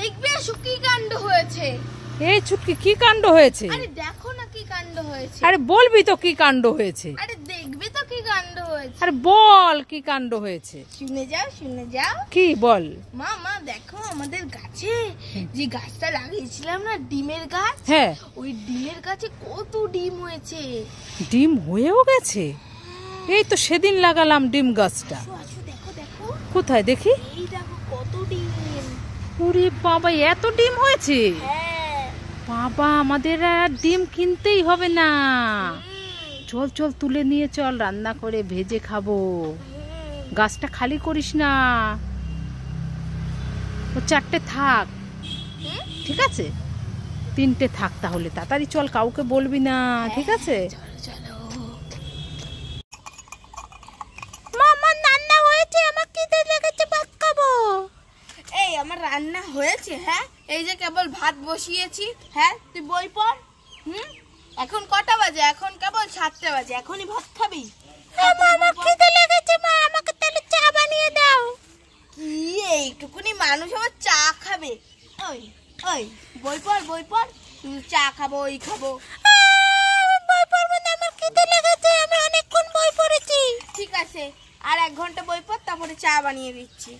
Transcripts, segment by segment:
দেখবে এসো কি কাণ্ড হয়েছে। এই ছুটকি কি কাণ্ড হয়েছে? আরে দেখো না কি কাণ্ড হয়েছে। আরে বলবি তো কি কাণ্ড হয়েছে। আরে দেখবে তো কি কাণ্ড হয়েছে। আরে বল কি কাণ্ড হয়েছে। শুনে যাও শুনে যাও। কি বল। মা মা দেখো আমাদের গাছে যে গাছটা লাগিয়েছিলাম না ডিমের গাছ, হ্যাঁ ওই ডিমের গাছে কত ডিম হয়েছে। ডিম হয়েও গেছে? এই তো সেদিন লাগালাম ডিম গাছটা। দেখো দেখো কোথায় দেখি? এই দেখো কত ডিম। ওরে বাবা এত ডিম হয়েছে। হ্যাঁ বাবা আমাদের আর ডিম কিনতেই হবে না। চল চল তুলে নিয়ে চল, রান্না করে ভেজে খাবো। গাছটা খালি করিস না, ও 4টে থাক, ঠিক আছে? 3টে থাক তাহলে, তাড়াতাড়ি চল, কাউকে বলবি না, ঠিক আছে? এই আমার রান্না হয়েছে। হ্যাঁ এই যে কেবল ভাত বসিয়েছি। হ্যাঁ তুই বই পড়। এখন কটা বাজে? এখন কেবল 7টা বাজে। এখনই ভাত খাবি? আমার খিদে লেগেছে মা, আমাকে তাহলে চা বানিয়ে দাও। কি এইটুকুনি মানুষ আবার চা খাবে? ওই ওই বই পড় বই পড়। চা খাবো ওই খাবো। বই পড়বো না, আমার খিদে লেগেছে, আমি অনেকক্ষণ বই পড়েছি। ঠিক আছে আর 1 ঘন্টা বই পড়, তারপরে চা বানিয়ে দিচ্ছি।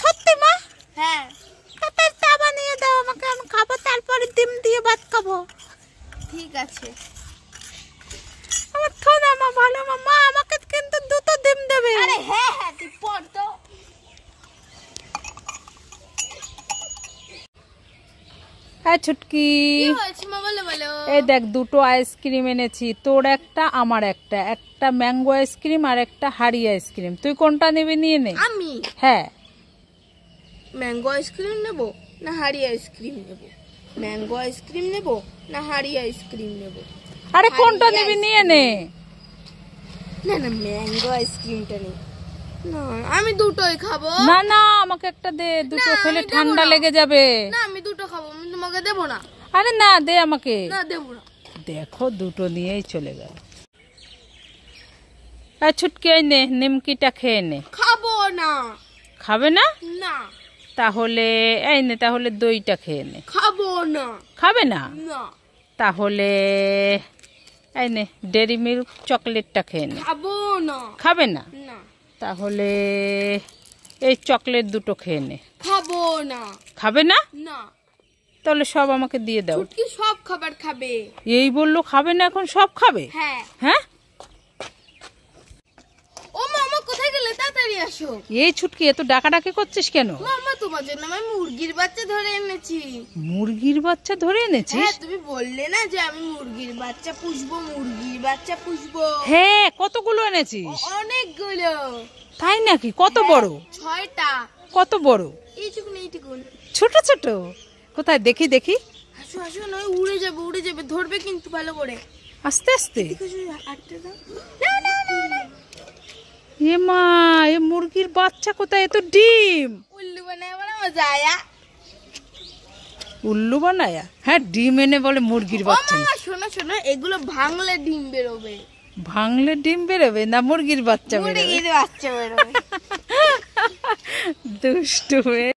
সত্যি মা? হ্যাঁ তারপর চা বানিয়ে দাও আমাকে, আমি খাবো, তারপরে ডিম দিয়ে ভাত খাবো। ঠিক আছে। আমার থোনা মা ভালো মা, আমাকে কিন্তু 2টো ডিম দেবে। আরে হ্যাঁ হ্যাঁ তুই পড় তো। হ্যাঁ ছুটকি, কি হয়েছে মা বলো বলো। এই দেখ 2টো আইসক্রিম এনেছি, তোর একটা আমার একটা, একটা ম্যাঙ্গো আইসক্রিম আর একটা হাড়ি আইসক্রিম। তুই কোনটা নিবি নিয়ে নে। আমি? হ্যাঁ। ম্যাঙ্গো আইসক্রিম নেব না হাড়ি আইসক্রিম নেব? ম্যাঙ্গো আইসক্রিম নেব না হাড়ি আইসক্রিম নেব? আরে কোনটা নিবি নিয়ে নে। না না ম্যাঙ্গো আইসক্রিমটা নেই। না আমি 2টোই খাবো। না না আমাকে একটা দে, 2টো খেলে ঠান্ডা লেগে যাবে। না আমি 2টো খাবো, আমি তোমাকে দেবো না। আরে না দে আমাকে। না দেবো না। দেখো 2টো নিয়েই চলে গেল। আর ছুটকি এই নে, নিমকিটা খেয়ে নে। খাবো না। খাবে না? না। তাহলে এই নে, তাহলে দইটা খেয়ে নে। খাবো না। খাবে না? না। তাহলে এই নে ডেরি মিল্ক চকলেটটা খেয়ে নে। খাবো না। খাবে না? না। তাহলে এই চকলেট 2টো খেয়ে নে। খাবো না। খাবে না? না। তাহলে সব আমাকে দিয়ে দাও। ছুটকি সব খাবার খাবে। এই বললো খাবে না, এখন সব খাবে? হ্যাঁ। হ্যাঁ ও মামা কোথায় গেলে? তাড়াতাড়ি আসো। এই ছুটকি এত ডাকাডাকি করছিস কেন? মামা তোমার জন্য আমি মুরগির বাচ্চা ধরে এনেছি। মুরগির বাচ্চা ধরে এনেছিস? হ্যাঁ তুমি বললে না যে আমি মুরগির বাচ্চা পুষবো, মুরগির বাচ্চা পুষবো। হ্যাঁ কতগুলো এনেছিস? অনেকগুলো। তাই নাকি? কত বড়? 6টা। কত বড়? এইটুকুন এইটুকুন। ছোট ছোট? কোথায় দেখি দেখি। আসো আসো, নয় উড়ে যাবে উড়ে যাবে, ধরবে কিন্তু ভালো করে। আস্তে আস্তে। আটটা দাও। না না না। এ মা, এ মুরগির বাচ্চা কোথায়? এত ডিম। উল্লু বানায় বলে মজা আয়া। উল্লু বানায়া? হ্যাঁ ডিম এনে বলে মুরগির বাচ্চা। ও মামা শোনো শোনো, এগুলো ভাঙলে ডিম বেরোবে। ভাঙলে ডিম বেরোবে না মুরগির বাচ্চা বেরোবে? মুরগির বাচ্চা বেরোবে। দুষ্টু হয়ে।